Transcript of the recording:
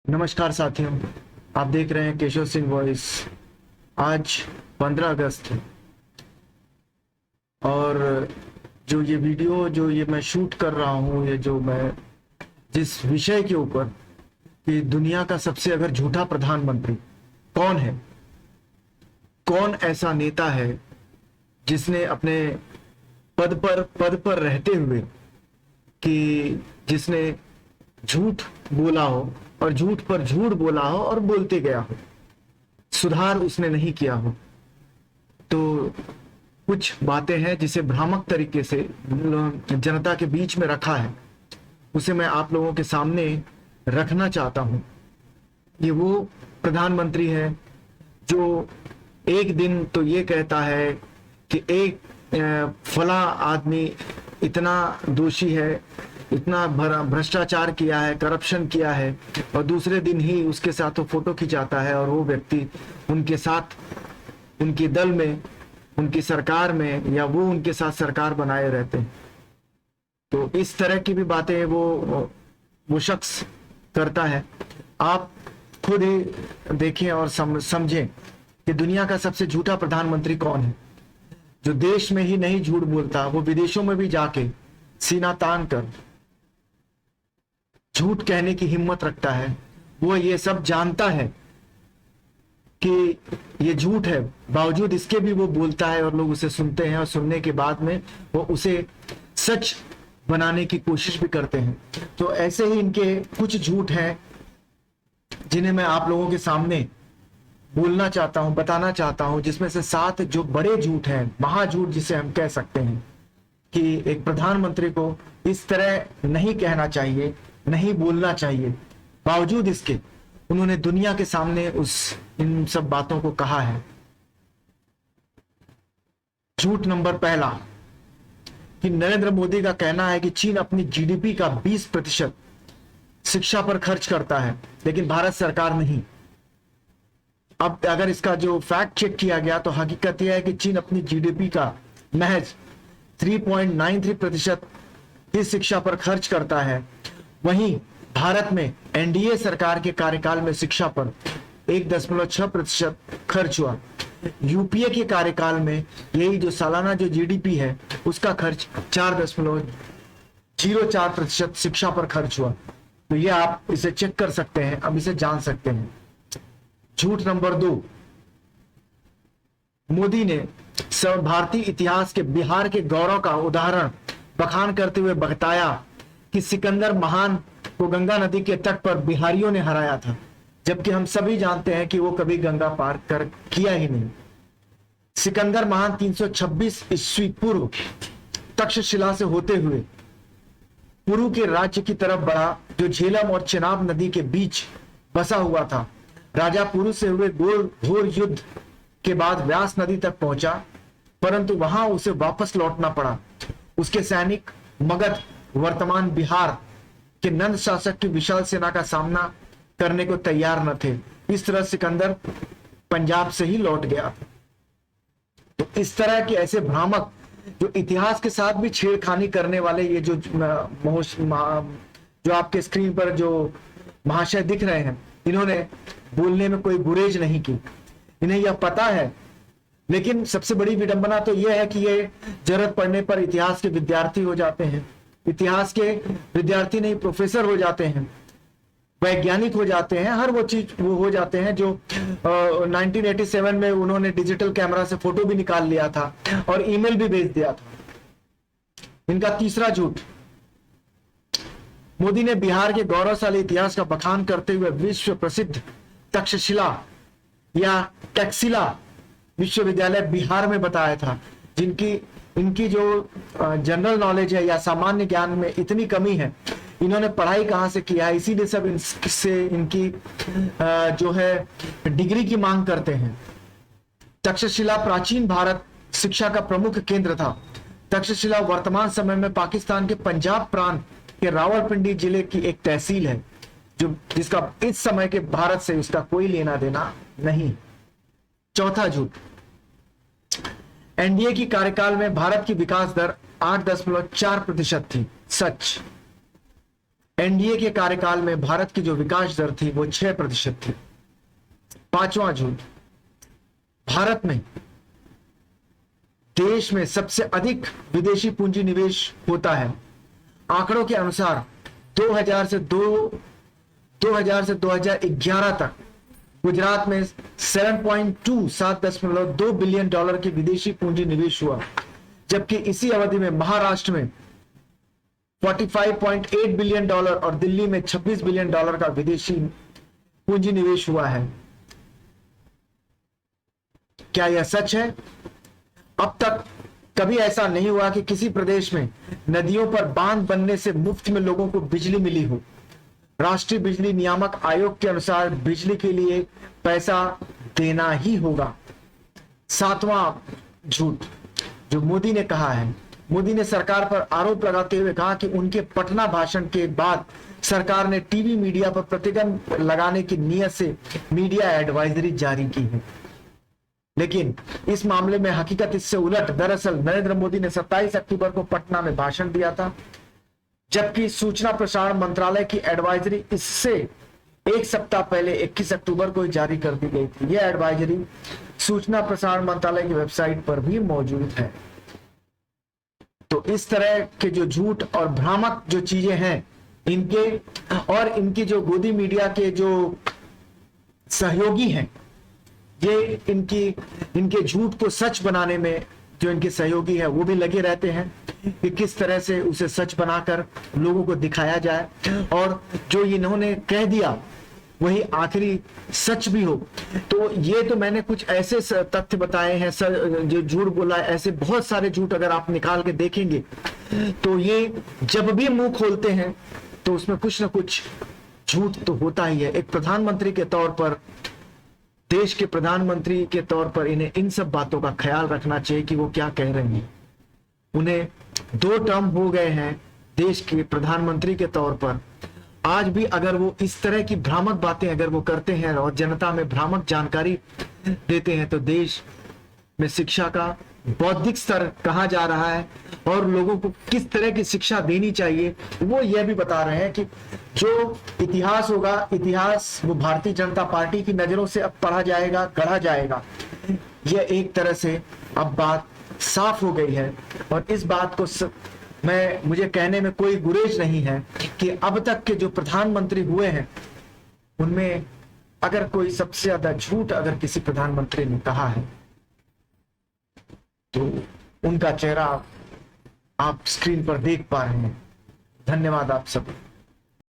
नमस्कार साथियों, आप देख रहे हैं केशव सिंह वॉइस। आज 15 अगस्त है और जो ये वीडियो जो ये मैं शूट कर रहा हूँ, ये जो मैं जिस विषय के ऊपर कि दुनिया का सबसे अगर झूठा प्रधानमंत्री कौन है, कौन ऐसा नेता है जिसने अपने पद पर रहते हुए कि जिसने झूठ बोला हो और झूठ पर झूठ बोला हो और बोलते गया हो, सुधार उसने नहीं किया हो। तो कुछ बातें हैं जिसे भ्रामक तरीके से जनता के बीच में रखा है, उसे मैं आप लोगों के सामने रखना चाहता हूं। ये वो प्रधानमंत्री है जो एक दिन तो ये कहता है कि एक फला आदमी इतना दोषी है, इतना भ्रष्टाचार किया है, करप्शन किया है, और दूसरे दिन ही उसके साथ वो फोटो खिंचाता है और वो व्यक्ति उनके साथ, उनके दल में, उनकी सरकार में, या वो उनके साथ सरकार बनाए रहते हैं। तो इस तरह की भी बातें वो शख्स करता है। आप खुद ही देखें और समझें कि दुनिया का सबसे झूठा प्रधानमंत्री कौन है, जो देश में ही नहीं झूठ बोलता, वो विदेशों में भी जाके सीना तान कर झूठ कहने की हिम्मत रखता है। वो ये सब जानता है कि ये झूठ है, बावजूद इसके भी वो बोलता है और लोग उसे सुनते हैं, और सुनने के बाद में वो उसे सच बनाने की कोशिश भी करते हैं। तो ऐसे ही इनके कुछ झूठ हैं जिन्हें मैं आप लोगों के सामने बोलना चाहता हूं, बताना चाहता हूं, जिसमें से 7 जो बड़े झूठ हैं, महाझूठ जिसे हम कह सकते हैं, कि एक प्रधानमंत्री को इस तरह नहीं कहना चाहिए, नहीं बोलना चाहिए। बावजूद इसके उन्होंने दुनिया के सामने इन सब बातों को कहा है। झूठ नंबर पहला, कि नरेंद्र मोदी का कहना है कि चीन अपनी जीडीपी का 20% शिक्षा पर खर्च करता है, लेकिन भारत सरकार नहीं। अब अगर इसका जो फैक्ट चेक किया गया तो हकीकत यह है कि चीन अपनी जीडीपी का महज 3.93% इस शिक्षा पर खर्च करता है। वहीं भारत में एनडीए सरकार के कार्यकाल में शिक्षा पर 1.6% खर्च हुआ। यूपीए के कार्यकाल में यही जो सालाना जो जीडीपी है उसका खर्च 4.04% शिक्षा पर खर्च हुआ। तो ये आप इसे चेक कर सकते हैं, अब इसे जान सकते हैं। झूठ नंबर 2, मोदी ने भारतीय इतिहास के बिहार के गौरव का उदाहरण बखान करते हुए बताया कि सिकंदर महान को गंगा नदी के तट पर बिहारियों ने हराया था, जबकि हम सभी जानते हैं कि वो कभी गंगा पार कर किया ही नहीं। सिकंदर महान 326 ईस्वी पूर्व तक्षशिला से होते हुए पुरु के राज्य की तरफ बढ़ा, जो झेलम और चेनाब नदी के बीच बसा हुआ था। राजा पुरु से हुए घोर युद्ध के बाद व्यास नदी तक पहुंचा, परंतु वहां उसे वापस लौटना पड़ा। उसके सैनिक मगध, वर्तमान बिहार के नंद शासक की विशाल सेना का सामना करने को तैयार न थे। इस तरह सिकंदर पंजाब से ही लौट गया। तो इस तरह के ऐसे भ्रामक जो इतिहास के साथ भी छेड़खानी करने वाले, ये जो आपके स्क्रीन पर जो महाशय दिख रहे हैं, इन्होंने बोलने में कोई गुरेज नहीं की, इन्हें यह पता है। लेकिन सबसे बड़ी विडंबना तो यह है कि ये जरूरत पड़ने पर इतिहास के विद्यार्थी हो जाते हैं। इतिहास के विद्यार्थी नहीं, प्रोफेसर हो जाते हैं, वैज्ञानिक हो जाते हैं, हर वो चीज वो हो जाते हैं जो 1987 में उन्होंने डिजिटल कैमरा से फोटो भी निकाल लिया था और ईमेल भी भेज दिया था। इनका तीसरा झूठ, मोदी ने बिहार के गौरवशाली इतिहास का बखान करते हुए विश्व प्रसिद्ध तक्षशिला या टैक्सिला विश्वविद्यालय बिहार में बताया था, इनकी जो जनरल नॉलेज है या सामान्य ज्ञान में इतनी कमी है, इन्होंने पढ़ाई कहां से किया है, इसीलिए सब इनसे इनकी जो है डिग्री की मांग करते हैं। तक्षशिला प्राचीन भारत शिक्षा का प्रमुख केंद्र था। तक्षशिला वर्तमान समय में पाकिस्तान के पंजाब प्रांत के रावलपिंडी जिले की एक तहसील है, जिसका इस समय के भारत से उसका कोई लेना देना नहीं। चौथा झूठ, एनडीए की कार्यकाल में भारत की विकास दर 8.4% थी। सच। एनडीए के कार्यकाल में भारत की जो विकास दर थी वो 6% थी। पांचवा झूठ, भारत में देश में सबसे अधिक विदेशी पूंजी निवेश होता है। आंकड़ों के अनुसार 2000 से 2011 तक गुजरात में 7.2 बिलियन डॉलर के विदेशी पूंजी निवेश हुआ, जबकि इसी अवधि में महाराष्ट्र में 45.8 बिलियन डॉलर और दिल्ली में 26 बिलियन डॉलर का विदेशी पूंजी निवेश हुआ है। क्या यह सच है? अब तक कभी ऐसा नहीं हुआ कि किसी प्रदेश में नदियों पर बांध बनने से मुफ्त में लोगों को बिजली मिली हो। राष्ट्रीय बिजली नियामक आयोग के अनुसार बिजली के लिए पैसा देना ही होगा। सातवां झूठ जो मोदी ने कहा है, मोदी ने सरकार पर आरोप लगाते हुए कहा कि उनके पटना भाषण के बाद सरकार ने टीवी मीडिया पर प्रतिबंध लगाने की नीयत से मीडिया एडवाइजरी जारी की है। लेकिन इस मामले में हकीकत इससे उलट। दरअसल नरेंद्र मोदी ने 27 अक्टूबर को पटना में भाषण दिया था, जबकि सूचना प्रसारण मंत्रालय की एडवाइजरी इससे एक सप्ताह पहले 21 अक्टूबर को ही जारी कर दी गई थी। यह एडवाइजरी सूचना प्रसारण मंत्रालय की वेबसाइट पर भी मौजूद है। तो इस तरह के जो झूठ और भ्रामक जो चीजें हैं इनके, और इनकी जो गोदी मीडिया के जो सहयोगी हैं, ये इनके झूठ को सच बनाने में जो इनके सहयोगी है वो भी लगे रहते हैं कि किस तरह से उसे सच बनाकर लोगों को दिखाया जाए, और जो इन्होंने कह दिया वही आखिरी सच भी हो। तो ये तो मैंने कुछ ऐसे तथ्य बताए हैं सर, जो झूठ बोला है, ऐसे बहुत सारे झूठ अगर आप निकाल के देखेंगे तो ये जब भी मुंह खोलते हैं तो उसमें कुछ ना कुछ झूठ तो होता ही है। एक प्रधानमंत्री के तौर पर, देश के प्रधानमंत्री के तौर पर इन्हें इन सब बातों का ख्याल रखना चाहिए कि वो क्या कह रहे हैं। उन्हें 2 टर्म हो गए हैं देश के प्रधानमंत्री के तौर पर। आज भी अगर वो इस तरह की भ्रामक बातें अगर वो करते हैं और जनता में भ्रामक जानकारी देते हैं तो देश में शिक्षा का बौद्धिक स्तर कहाँ जा रहा है और लोगों को किस तरह की शिक्षा देनी चाहिए, वो ये भी बता रहे हैं कि जो इतिहास होगा, इतिहास वो भारतीय जनता पार्टी की नजरों से अब पढ़ा जाएगा, गढ़ा जाएगा। यह एक तरह से अब बात साफ हो गई है, और इस बात को मुझे कहने में कोई गुरेज नहीं है कि अब तक के जो प्रधानमंत्री हुए हैं उनमें अगर कोई सबसे ज्यादा झूठ अगर किसी प्रधानमंत्री ने कहा है तो उनका चेहरा आप स्क्रीन पर देख पा रहे हैं। धन्यवाद आप सब।